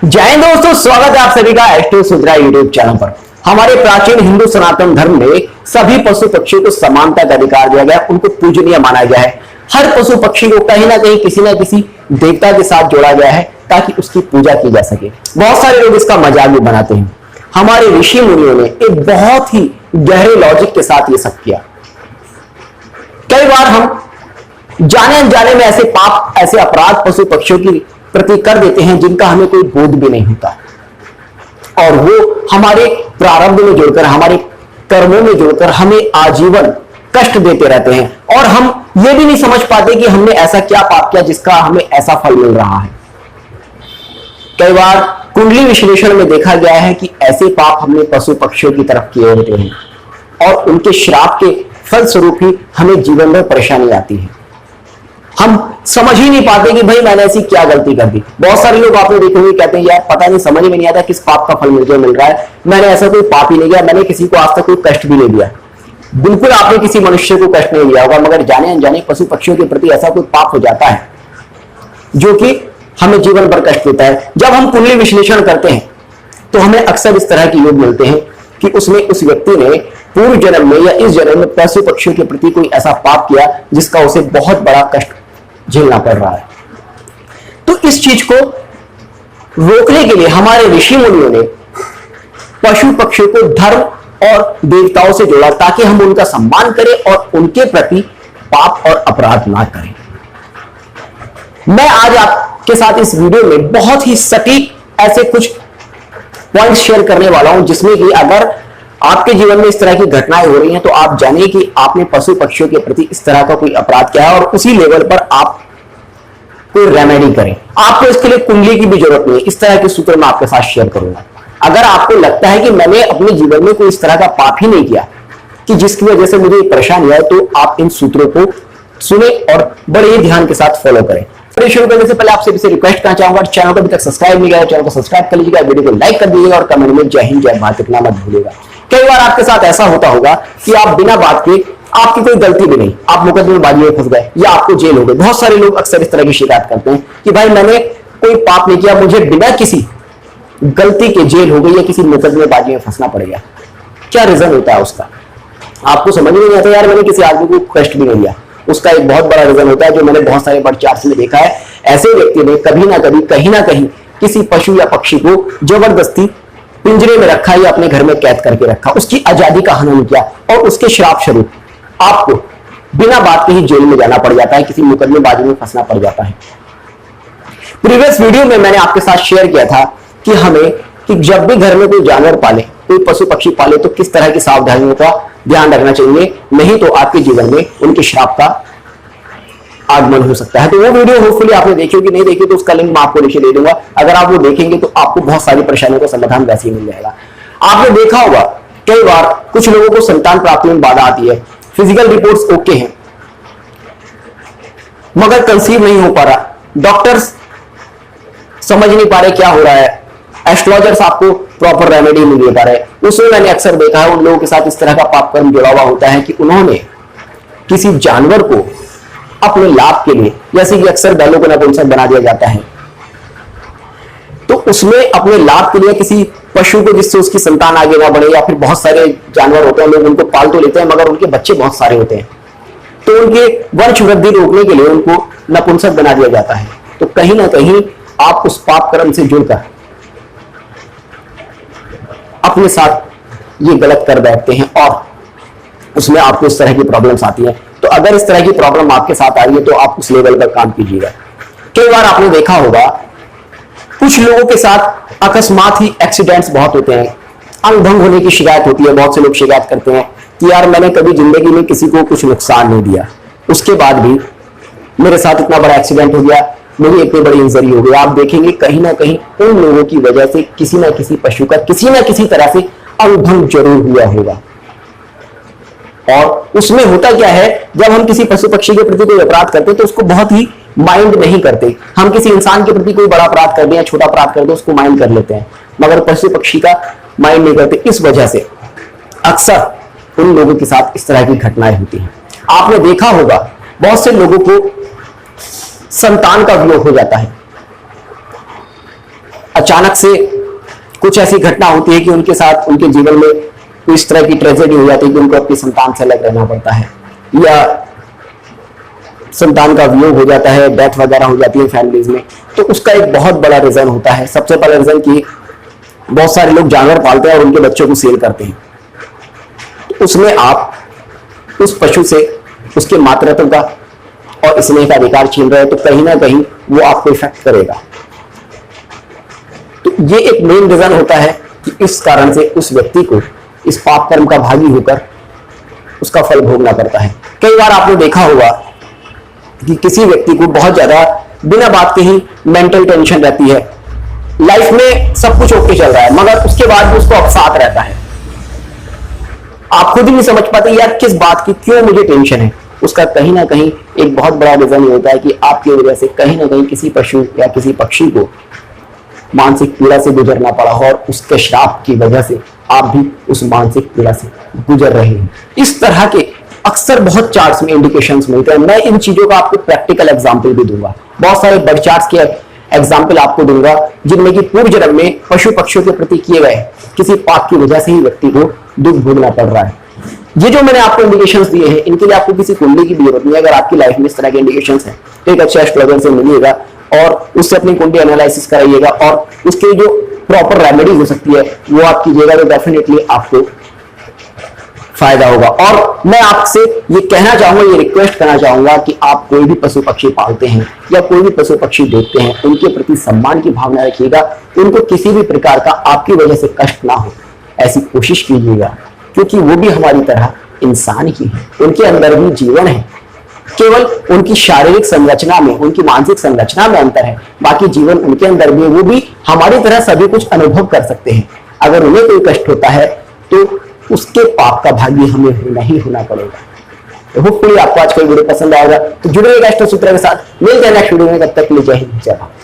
जय दोस्तों, स्वागत है आप सभी का एस्ट्रो सुधरा यूट्यूब चैनल पर। हमारे प्राचीन हिंदू सनातन धर्म में सभी पशु पक्षियों को समानता का अधिकार दिया गया, उनको पूजनीय माना गया है। हर पशु पक्षी को कहीं ना कहीं किसी ना किसी देवता के साथ जोड़ा गया है ताकि उसकी पूजा की जा सके। बहुत सारे लोग इसका मजाक भी बनाते हैं। हमारे ऋषि मुनियों ने एक बहुत ही गहरे लॉजिक के साथ ये सब किया। कई बार हम जाने अनजाने में ऐसे पाप, ऐसे अपराध पशु पक्षियों की प्रति कर देते हैं जिनका हमें कोई बोध भी नहीं होता, और वो हमारे प्रारब्ध में जुड़कर, हमारे कर्मों में जुड़कर हमें आजीवन कष्ट देते रहते हैं, और हम ये भी नहीं समझ पाते कि हमने ऐसा क्या पाप किया जिसका हमें ऐसा फल मिल रहा है। कई बार कुंडली विश्लेषण में देखा गया है कि ऐसे पाप हमने पशु पक्षियों की तरफ किए होते हैं और उनके श्राप के फलस्वरूप ही हमें जीवन में परेशानी आती है। हम समझ ही नहीं पाते कि भाई मैंने ऐसी क्या गलती कर दी। बहुत सारे लोग आपने देखे हुए कहते हैं यार पता नहीं, समझ में नहीं आता किस पाप का फल मुझे मिल रहा है, मैंने ऐसा कोई पाप ही नहीं किया, मैंने किसी को आज तक कोई कष्ट भी नहीं दिया। बिल्कुल आपने किसी मनुष्य को कष्ट नहीं दिया होगा, मगर जाने अनजाने पशु पक्षियों के प्रति ऐसा कोई पाप हो जाता है जो कि हमें जीवन भर कष्ट देता है। जब हम कुंडली विश्लेषण करते हैं तो हमें अक्सर इस तरह के योग मिलते हैं कि उसमें उस व्यक्ति ने पूर्व जन्म में या इस जन्म में पशु पक्षियों के प्रति कोई ऐसा पाप किया जिसका उसे बहुत बड़ा कष्ट झेलना पड़ रहा है। तो इस चीज को रोकने के लिए हमारे ऋषि मुनियों ने पशु पक्षियों को धर्म और देवताओं से जोड़ा ताकि हम उनका सम्मान करें और उनके प्रति पाप और अपराध ना करें। मैं आज आपके साथ इस वीडियो में बहुत ही सटीक ऐसे कुछ पॉइंट्स शेयर करने वाला हूं जिसमें कि अगर आपके जीवन में इस तरह की घटनाएं हो रही हैं तो आप जानिए कि आपने पशु पक्षियों के प्रति इस तरह का कोई अपराध किया है और उसी लेवल पर आप कोई रेमेडी करें। आपको इसके लिए कुंडली की भी जरूरत नहीं है। इस तरह के सूत्र मैं आपके साथ शेयर करूंगा। अगर आपको लगता है कि मैंने अपने जीवन में कोई इस तरह का पाप ही नहीं किया कि जिसकी वजह से मुझे परेशानी आए, तो आप इन सूत्रों को सुने और बड़े ध्यान के साथ फॉलो करें। शुरू करने से पहले आपसे रिक्वेस्ट करना चाहूंगा, चैनल को अभी तक सब्सक्राइब नहीं किया, चैनल को सब्सक्राइब कर लीजिएगा, वीडियो को लाइक कर दीजिएगा और कमेंट में जय हिंद जय भारत लिखना मत भूलिएगा। कई बार आपके साथ ऐसा होता होगा कि आप बिना बात के, आपकी कोई गलती भी नहीं, आप मुकदमेबाजी में फंस गए या आपको जेल हो गई। बहुत सारे लोग अक्सर इस तरह की शिकायत करते हैं कि भाई मैंने कोई पाप नहीं किया, मुझे बिना किसी गलती के जेल हो गई या किसी मुकदमेबाजी में फंसना पड़ गया। क्या रीजन होता है उसका? आपको समझ में नहीं आता यार मैंने किसी आदमी को कष्ट भी नहीं दिया। उसका एक बहुत बड़ा रीजन होता है जो मैंने बहुत सारे बर्ड चार्ट्स में देखा है। ऐसे व्यक्ति ने कभी ना कभी, कहीं ना कहीं किसी पशु या पक्षी को जबरदस्ती पिंजरे में रखा या अपने घर में कैद करके रखा, उसकी आजादी का हनन किया और उसके श्राप स्वरूप आपको बिना बात के ही जेल में जाना पड़ जाता है, किसी मुकदमेबाजी में फंसना पड़ जाता है। प्रीवियस वीडियो में मैंने आपके साथ शेयर किया था कि हमें कि जब भी घर में कोई जानवर पाले, कोई पशु पक्षी पाले, तो किस तरह की सावधानियों का ध्यान रखना चाहिए, नहीं तो आपके जीवन में उनके श्राप का आगमन हो सकता है। तो वो वीडियो होपफुली आपने देखी होगी, नहीं देखी तो उसका लिंक मैं आपको नीचे दे दूंगा। अगर आप वो देखेंगे तो आपको बहुत सारी परेशानियों का समाधान वैसे ही मिल जाएगा। आपने देखा होगा कई बार कुछ लोगों को संतान प्राप्ति में बाधा आती है, फिजिकल रिपोर्ट्स ओके हैं मगर कंसीव नहीं हो पा रहा, डॉक्टर्स समझ नहीं पा रहे क्या हो रहा है, एस्ट्रोलॉजर्स आपको प्रॉपर रेमेडी नहीं दे पा रहे। उसमें मैंने अक्सर देखा है उन लोगों के साथ इस तरह का पाप कर्म जुड़ा हुआ होता है कि उन्होंने किसी जानवर को अपने लाभ के लिए, जैसे कि अक्सर बैलों को नपुंसक बना दिया जाता है, तो उसमें अपने लाभ के लिए किसी पशु को जिससे उसकी संतान आगे ना बढ़े, या फिर बहुत सारे जानवर होते हैं लोग उनको पाल तो लेते हैं मगर उनके बच्चे बहुत सारे होते हैं, तो उनके वंश वृद्धि रोकने के लिए उनको नपुंसक बना दिया जाता है। तो कहीं ना कहीं आप उस पाप कर्म से जुड़कर अपने साथ ये गलत कर बैठते हैं और उसमें आपको इस तरह की प्रॉब्लम्स आती हैं। तो अगर इस तरह की प्रॉब्लम आपके साथ आ रही है तो आप उस लेवल पर काम कीजिएगा। कई बार आपने देखा होगा कुछ लोगों के साथ अकस्मात ही एक्सीडेंट्स बहुत होते हैं, अंग भंग होने की शिकायत होती है। बहुत से लोग शिकायत करते हैं कि यार मैंने कभी जिंदगी में किसी को कुछ नुकसान नहीं दिया, उसके बाद भी मेरे साथ इतना बड़ा एक्सीडेंट हो गया, मुझे इतनी बड़ी इंजरी हो गई। आप देखेंगे कहीं ना कहीं उन लोगों की वजह से किसी ना किसी पशु का किसी ना किसी तरह से अंग भंग जरूर हुआ होगा। और उसमें होता क्या है, जब हम किसी पशु पक्षी के प्रति कोई अपराध करते हैं तो उसको बहुत ही माइंड नहीं करते। हम किसी इंसान के प्रति कोई बड़ा अपराध कर दें या छोटा अपराध कर दें उसको माइंड कर लेते हैं, मगर पशु पक्षी का माइंड नहीं करते। इस वजह से अक्सर उन लोगों के साथ इस तरह की घटनाएं होती हैं। आपने देखा होगा बहुत से लोगों को संतान का वियोग हो जाता है, अचानक से कुछ ऐसी घटना होती है कि उनके साथ उनके जीवन में इस तरह की ट्रेजेडी हो जाती है कि उनको अपनी संतान से अलग रहना पड़ता है, या संतान का वियोग हो जाता है, डेथ वगैरह हो जाती है फैमिलीज में। तो उसका एक बहुत बड़ा रीजन होता है, सबसे बड़ा रीजन कि बहुत सारे लोग जानवर पालते हैं और उनके बच्चों को सेल करते हैं। तो उसमें आप उस पशु से उसके मातृत्व का और स्नेह का अधिकार छीन रहे हैं, तो कहीं ना कहीं वो आपको इफेक्ट करेगा। तो ये एक मेन रीजन होता है कि इस कारण से उस व्यक्ति को इस पाप कर्म का भागी होकर उसका फल भोगना पड़ता है। कई बार आपने देखा होगा कि किसी व्यक्ति को बहुत ज्यादा बिना बात के ही मेंटल टेंशन रहती है, लाइफ में सब कुछ ओके चल रहा है मगर उसके बाद भी उसको अवसाद रहता है। आप खुद ही नहीं समझ पाते यार किस बात की, क्यों मुझे टेंशन है। उसका कहीं ना कहीं एक बहुत बड़ा रीजन ये होता है कि आपकी वजह से कहीं ना कहीं किसी पशु या किसी पक्षी को मानसिक पीड़ा से गुजरना पड़ा हो और उसके श्राप की वजह से आप भी उस मानसिक पीड़ा से गुजर रहे हैं। इस तरह के अक्सर बहुत चार्ट्स में इंडिकेशंस मिलते हैं। मैं इन चीजों का आपको प्रैक्टिकल एग्जांपल भी दूंगा, बहुत सारे बर्ड चार्ट्स के एग्जाम्पल आपको दूंगा जिनमें कि पूर्व जन्म में पशु पक्षियों के प्रति किए गए किसी पाप की वजह से ही व्यक्ति को दुख भोगना पड़ रहा है। ये जो मैंने आपको इंडिकेशंस दिए हैं इनके लिए आपको किसी कुंडली की भी जरूरत नहीं है। अगर आपकी लाइफ में इस तरह के इंडिकेशंस हैं तो एक अच्छे एस्ट्रोलॉजर से मिलिएगा और उससे अपनी कुंडली एनालिसिस कराइएगा और उसके जो प्रॉपर रेमेडीज हो सकती है वो आप कीजिएगा, तो डेफिनेटली आपको फायदा होगा। और मैं आपसे ये कहना चाहूंगा, ये रिक्वेस्ट करना चाहूंगा कि आप कोई भी पशु पक्षी पालते हैं या कोई भी पशु पक्षी देखते हैं, उनके प्रति सम्मान की भावना रखिएगा, उनको किसी भी प्रकार का आपकी वजह से कष्ट ना हो ऐसी कोशिश कीजिएगा, क्योंकि वो भी हमारी तरह इंसान ही है, उनके अंदर भी जीवन है। केवल उनकी शारीरिक संरचना में, उनकी मानसिक संरचना में अंतर है, बाकी जीवन उनके अंदर भी, वो भी हमारी तरह सभी कुछ अनुभव कर सकते हैं। अगर उन्हें कोई कष्ट होता है तो उसके पाप का भागी हमें होना ही होना पड़ेगा। तो होपफुली आपको आज का वीडियो पसंद आएगा, तो जुड़े रहिएगा एस्ट्रो सूत्र के साथ। मिलते हैं नेक्स्ट वीडियो में, तब तक के लिए जय हिंद जय भारत।